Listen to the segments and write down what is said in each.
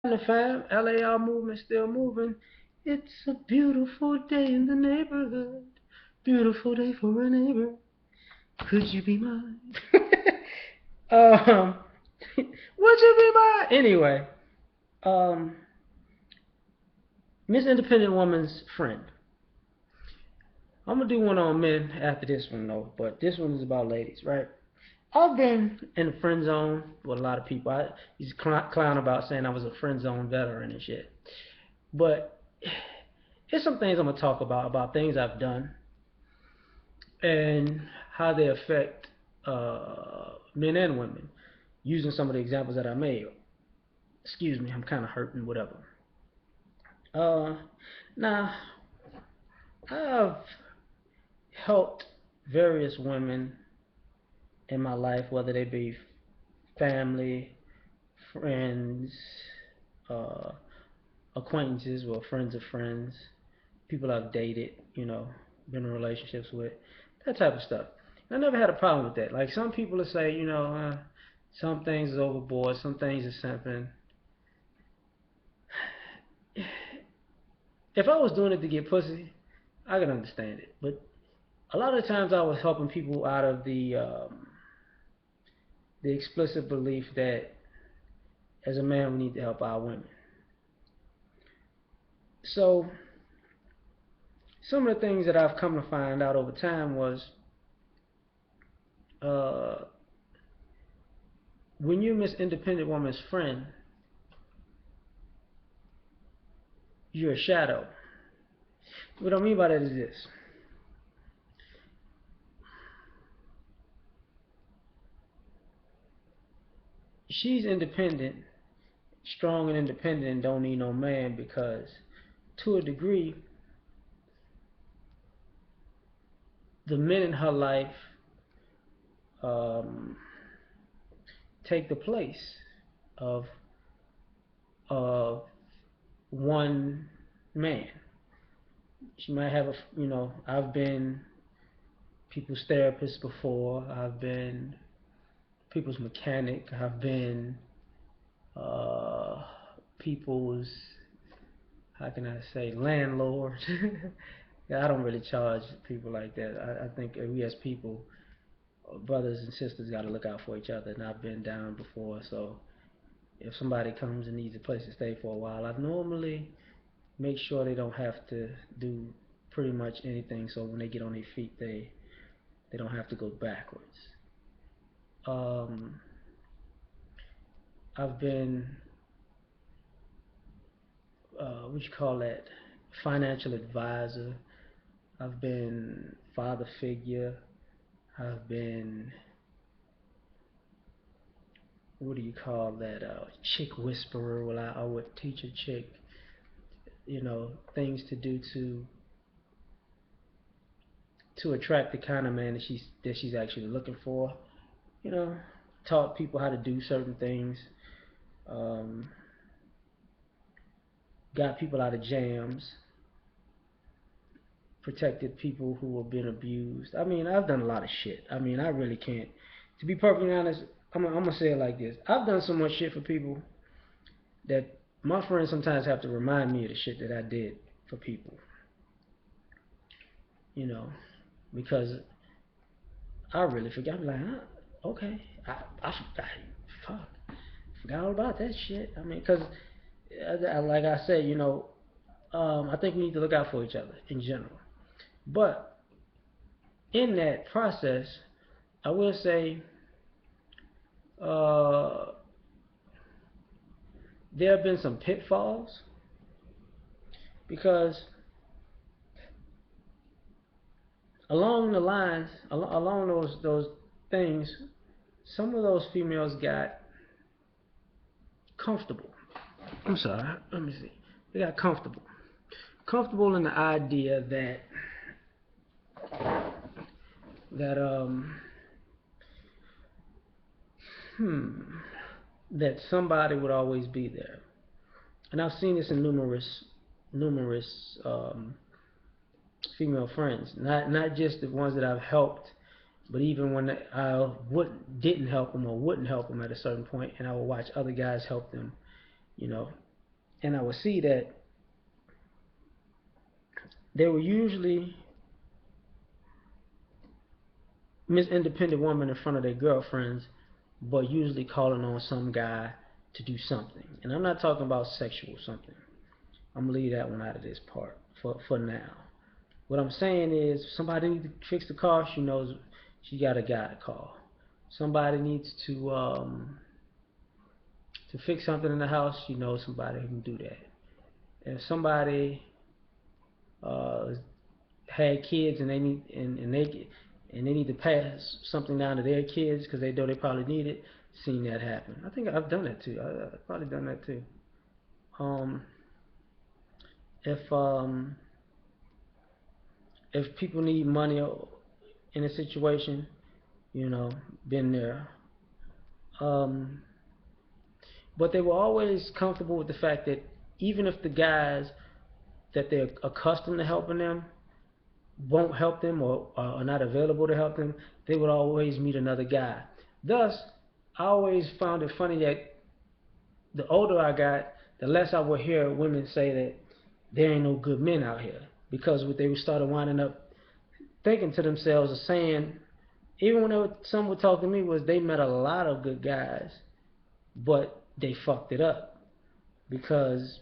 The fam, L.A.R movement still moving. It's a beautiful day in the neighborhood. Beautiful day for a neighbor. Could you be mine? um, would you be mine? Anyway, um, Miss Independent Woman's friend. I'm gonna do one on men after this one though, but this one is about ladies, right? I've been in the friend zone with a lot of people. I used to clown about saying I was a friend zone veteran and shit. But here's some things I'm gonna talk about things I've done and how they affect men and women, using some of the examples that I made. Excuse me, I'm kind of hurting, whatever. Uh, Now, I've helped various women in my life, whether they be family, friends, uh, acquaintances, well, friends of friends, people I've dated, been in relationships with, that type of stuff. I never had a problem with that. Like some people will say, some things is overboard, some things is simping. If I was doing it to get pussy, I could understand it. But a lot of the times I was helping people out of the explicit belief that as a man we need to help our women. So some of the things that I've come to find out over time was uh, when you Miss Independent Woman's friend, you're a shadow. What I mean by that is this. She's independent, strong and independent, and don't need no man because, to a degree, the men in her life um, take the place of of one man. She might have I've been people's therapist before. I've been people's mechanic. I've been uh, people's, how can I say, landlord. Yeah, I don't really charge people like that. I think we as people, brothers and sisters, got to look out for each other. And I've been down before, so if somebody comes and needs a place to stay for a while, I normally make sure they don't have to do pretty much anything. So when they get on their feet, they don't have to go backwards. Um, I've been what you call that, financial advisor. I've been father figure. I've been, what do you call that, chick whisperer. Well, I would teach a chick, things to do to attract the kind of man that she's actually looking for. You know, taught people how to do certain things. Um, got people out of jams. Protected people who have been abused. I mean, I've done a lot of shit. I mean, I really can't. To be perfectly honest, I'm gonna say it like this. I've done so much shit for people that my friends sometimes have to remind me of the shit that I did for people. You know, because I really forgot. I'm like, huh? Okay, fuck, forgot all about that shit. I mean, because like I said, I think we need to look out for each other in general. But in that process, I will say uh, there have been some pitfalls because along the lines, along those things, some of those females got comfortable. I'm sorry, let me see. They got comfortable in the idea that hmm, that somebody would always be there. And I've seen this in numerous female friends, not just the ones that I've helped, but even when I didn't help them or wouldn't help them at a certain point, and I would watch other guys help them, you know. and I would see that they were usually Miss Independent woman in front of their girlfriends, but usually calling on some guy to do something. And I'm not talking about sexual something. I'm gonna leave that one out of this part for now. What I'm saying is, somebody needs to fix the car. She knows she got a guy to call. Somebody needs to fix something in the house. She knows somebody who can do that. If somebody uh, had kids and they need to pass something down to their kids because they know they probably need it, seen that happen. I think I've done that too. I've probably done that too. Um, if um, if people need money in a situation, you know, been there. Um, but they were always comfortable with the fact that even if the guys that they're accustomed to helping them won't help them or are not available to help them, they would always meet another guy. Thus, I always found it funny that the older I got, the less I would hear women say that there ain't no good men out here. Because what they started winding up thinking to themselves or saying, even when some would talk to me, was they met a lot of good guys, but they fucked it up because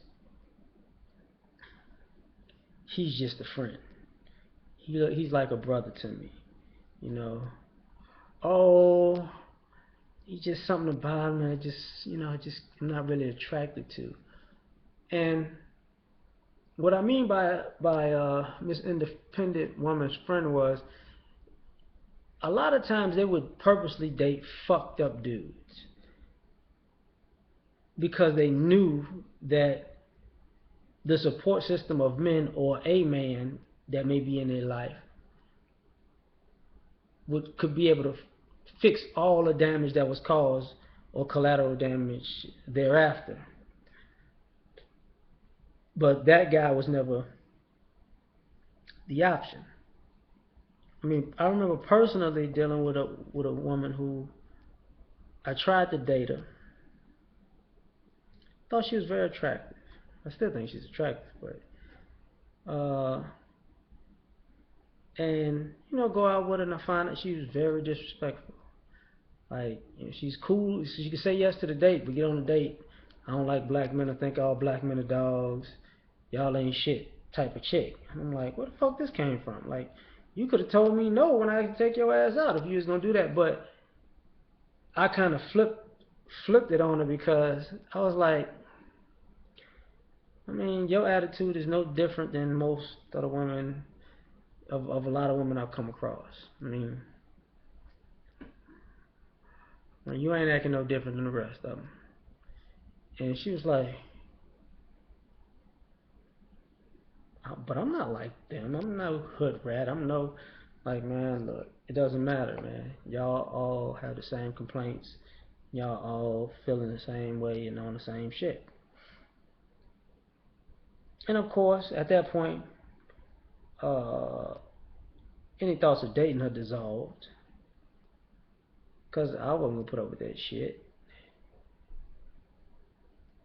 he's just a friend. He's like a brother to me, you know. Oh, he's just something about him that just I'm not really attracted to. And what I mean by Miss Independent Woman's friend was a lot of times they would purposely date fucked up dudes because they knew that the support system of men or a man that may be in their life could be able to fix all the damage that was caused or collateral damage thereafter. But that guy was never the option. I mean, I remember personally dealing with a woman who I tried to date her. Thought she was very attractive. I still think she's attractive, but and go out with her and I find that she was very disrespectful. Like, she's cool. She could say yes to the date, but get on the date. I don't like black men. I think all black men are dogs. Y'all ain't shit type of chick. And I'm like, where the fuck this came from? Like, you could have told me no when I could take your ass out if you was gonna do that. But I kind of flipped it on her because I was like, I mean, your attitude is no different than most of the women of a lot of women I've come across. I mean, you ain't acting no different than the rest of them. And she was like, but I'm not like them. I'm no hood rat. I'm no, like, man, look, it doesn't matter, man. Y'all all have the same complaints. Y'all all feeling the same way and on the same shit. And of course, at that point, uh, any thoughts of dating her dissolved. Because I wasn't going to put up with that shit.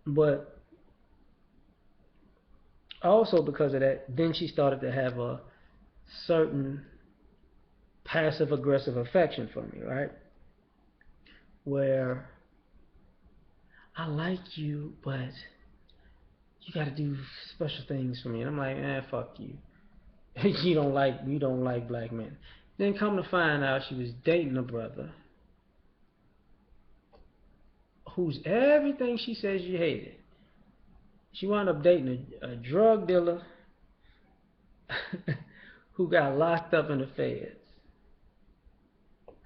But also because of that, then she started to have a certain passive aggressive affection for me, right? Where I like you, but you got to do special things for me. And I'm like, fuck you. you don't like black men. Then come to find out she was dating a brother who's everything she says she hated. She wound up dating a drug dealer who got locked up in the feds.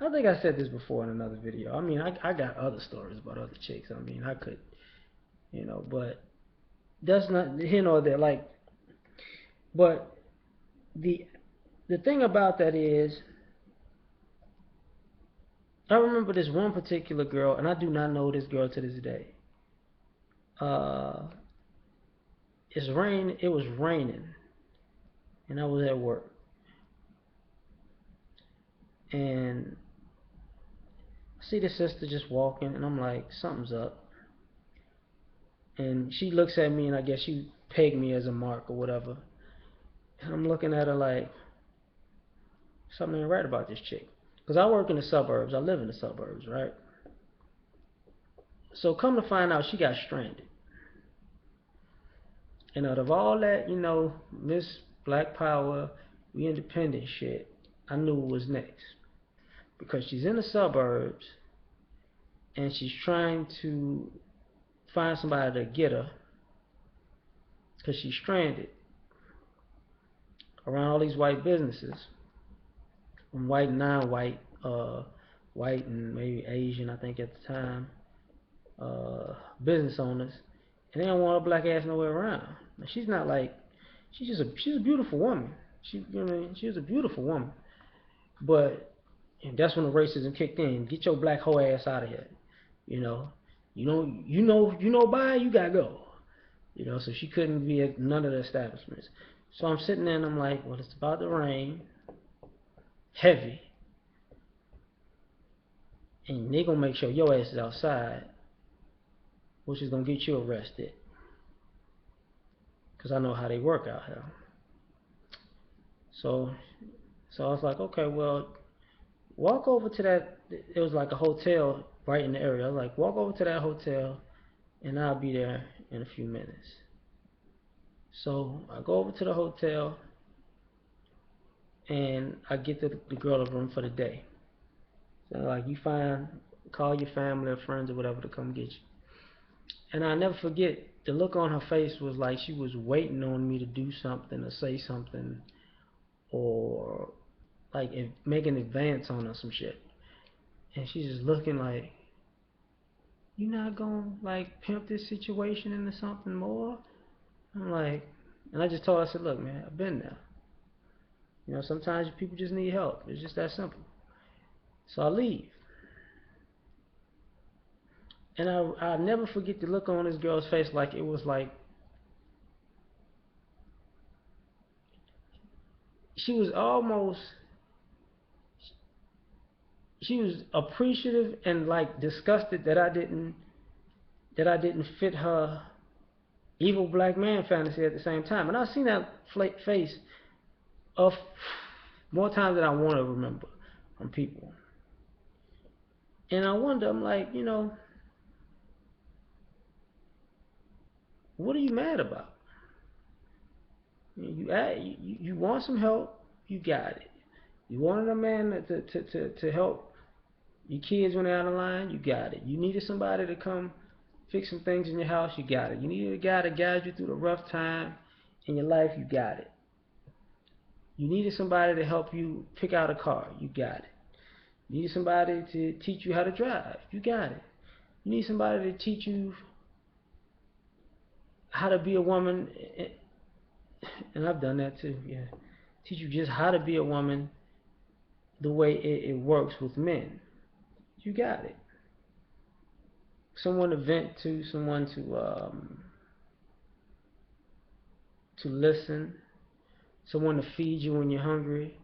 I think I said this before in another video. I mean, I got other stories about other chicks. I mean, I could, but that's not here nor there. Like, but the thing about that is, I remember this one particular girl, and I do not know this girl to this day. It was raining, and I was at work, and I see the sister just walking, and I'm like, something's up. And she looks at me, and I guess she pegged me as a mark or whatever. And I'm looking at her like, something ain't right about this chick. Because I work in the suburbs. I live in the suburbs, right? So come to find out, she got stranded. And out of all that, Miss Black Power, we independent shit, I knew what was next. Because she's in the suburbs, and she's trying to find somebody to get her. Because she's stranded around all these white businesses. White and non-white, white and maybe Asian, I think at the time, business owners, and they don't want a black ass nowhere around. Now, she's not like, she's a beautiful woman. She was a beautiful woman, but and that's when the racism kicked in. Get your black hoe ass out of here. You know, by you gotta go. So she couldn't be at none of the establishments. So I'm sitting there and I'm like, well, it's about to rain, heavy, and they gonna make sure your ass is outside, which is gonna get you arrested. Cause I know how they work out here. So I was like, okay, well, walk over to that. It was like a hotel right in the area. I was like, walk over to that hotel, and I'll be there in a few minutes. So I go over to the hotel, and I get the girl a room for the day. So like, call your family or friends or whatever to come get you. And I never forget, the look on her face was like she was waiting on me to do something or say something, or like make an advance on her some shit. And she's just looking like, you not gonna like pimp this situation into something more? I'm like, and I just told her, I said, look, man, I've been there. Sometimes people just need help. It's just that simple. So I leave. And I'll never forget the look on this girl's face, like it was like she was appreciative and like disgusted that I didn't fit her evil black man fantasy at the same time. And I've seen that face of more times than I want to remember from people. And I wonder, I'm like, what are you mad about? You want some help, you got it. You wanted a man to help your kids when they're out of line, you got it. You needed somebody to come fix some things in your house, you got it. You needed a guy to guide you through the rough time in your life, you got it. You needed somebody to help you pick out a car, you got it. You need somebody to teach you how to drive, you got it. You need somebody to teach you how to be a woman, and I've done that too, yeah. Teach you just how to be a woman the way it works with men. You got it. Someone to vent to, someone to listen, someone to feed you when you're hungry,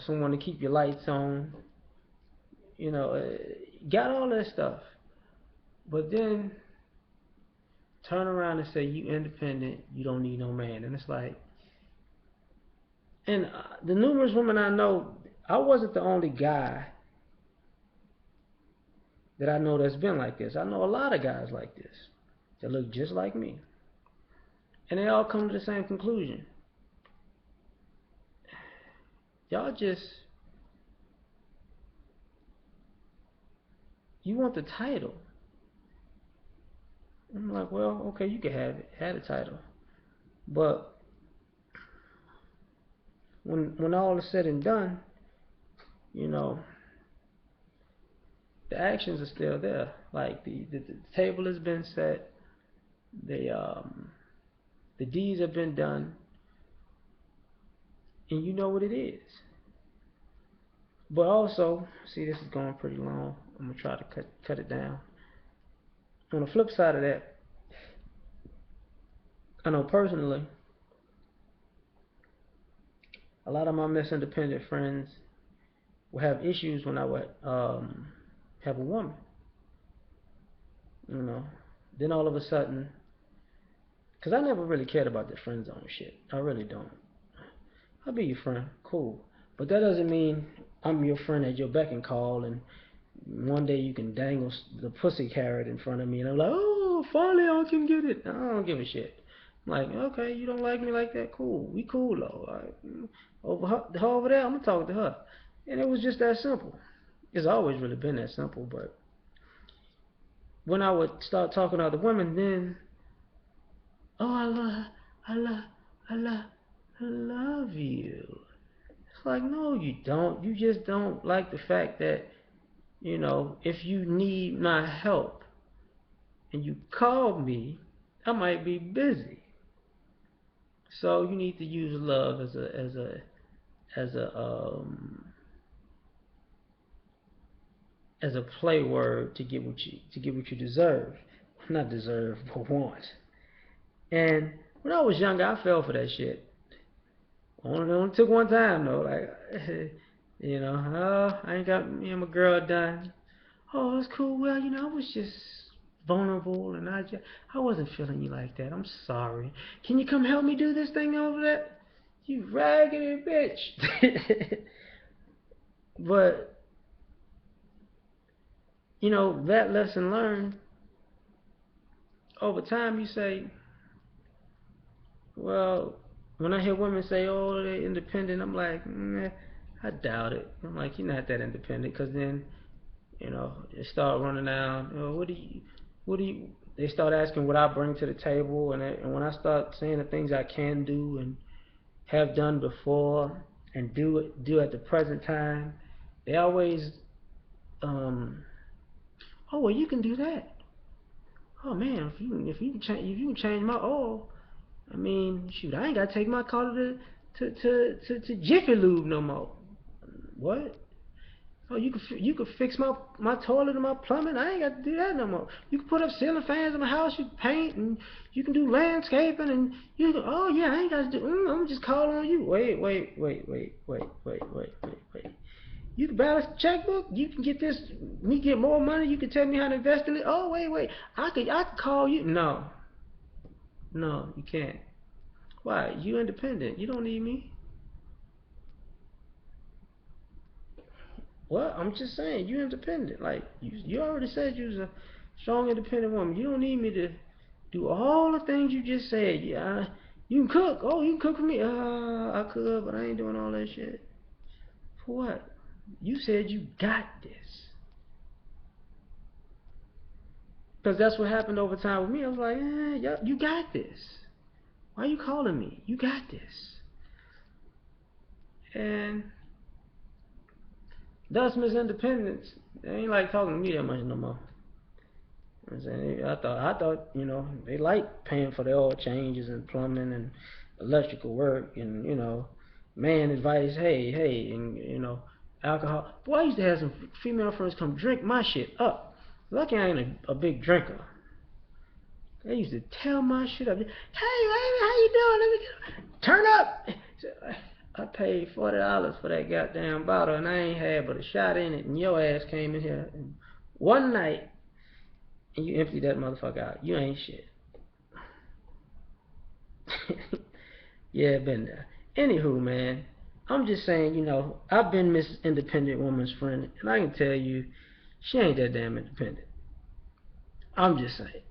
someone to keep your lights on, got all that stuff. But then turn around and say you independent, you don't need no man. And it's like, and the numerous women I know, I wasn't the only guy that I know that's been like this. I know a lot of guys like this that look just like me. And they all come to the same conclusion. Y'all just, you want the title. I'm like, well, okay, you can have it, have the title. But when all is said and done, the actions are still there. Like the table has been set, the deeds have been done, and you know what it is. But also, see, this is going pretty long. I'm gonna try to cut it down. On the flip side of that, I know personally, a lot of my Miss Independent friends will have issues when I would have a woman. Then all of a sudden, because I never really cared about the friend zone shit. I really don't. I'll be your friend, cool. But that doesn't mean I'm your friend at your beck and call, and one day you can dangle the pussy carrot in front of me, and I'm like, oh, finally I can get it. I don't give a shit. I'm like, okay, you don't like me like that, cool. We cool though. Over over there, I'm gonna talk to her, and it was just that simple. It's always really been that simple. But when I would start talking to other women, then oh, I love, I love, I love you. It's like, no, you don't. You just don't like the fact that, if you need my help and you call me, I might be busy. So you need to use love as a as a play word to get what you deserve, not deserve but want. And when I was younger, I fell for that shit. Only took one time though. Like, oh, I ain't got me and my girl done. Oh, it's cool. Well, I was just vulnerable, and I wasn't feeling you like that. I'm sorry. Can you come help me do this thing over there? You raggedy bitch. But that lesson learned over time. You say, well, when I hear women say, "Oh, they're independent," I'm like, I doubt it. I'm like, you're not that independent, because then they start running down. What do you? They start asking what I bring to the table, and when I start saying the things I can do and have done before and do at the present time, they always, oh well, you can do that. Oh man, if you can change my oil, I mean, shoot, I ain't gotta take my car to Jiffy Lube no more. What? Oh, you could fix my toilet and my plumbing. I ain't got to do that no more. You can put up ceiling fans in my house. You can paint, and you can do landscaping, and you can. Oh yeah, I ain't got to do. I'm just call on you. Wait. You can balance the checkbook. You can get this. Me get more money. You can tell me how to invest in it. Oh wait. I could call you. No, you can't. Why? You independent. You don't need me. Well, I'm just saying, you independent. Like, you already said you was a strong, independent woman. You don't need me to do all the things you just said. Yeah, you can cook. Oh, you can cook for me. I could, but I ain't doing all that shit. For what? You said you got this. Because that's what happened over time with me. I was like, yeah, you got this. Why are you calling me? You got this. And thus, Miss Independence, they ain't like talking to me that much no more. I'm saying, I thought, they like paying for their oil changes and plumbing and electrical work and, man advice, hey, and, alcohol. Boy, I used to have some female friends come drink my shit up. Lucky I ain't a big drinker. They used to tell my shit up. Hey, baby, how you doing? Let me turn up. I paid $40 for that goddamn bottle, and I ain't had but a shot in it, and your ass came in here one night, and you empty that motherfucker out. You ain't shit. Yeah, been there. Anywho, man, I'm just saying, I've been Miss Independent Woman's friend, and I can tell you, she ain't that damn independent. I'm just saying.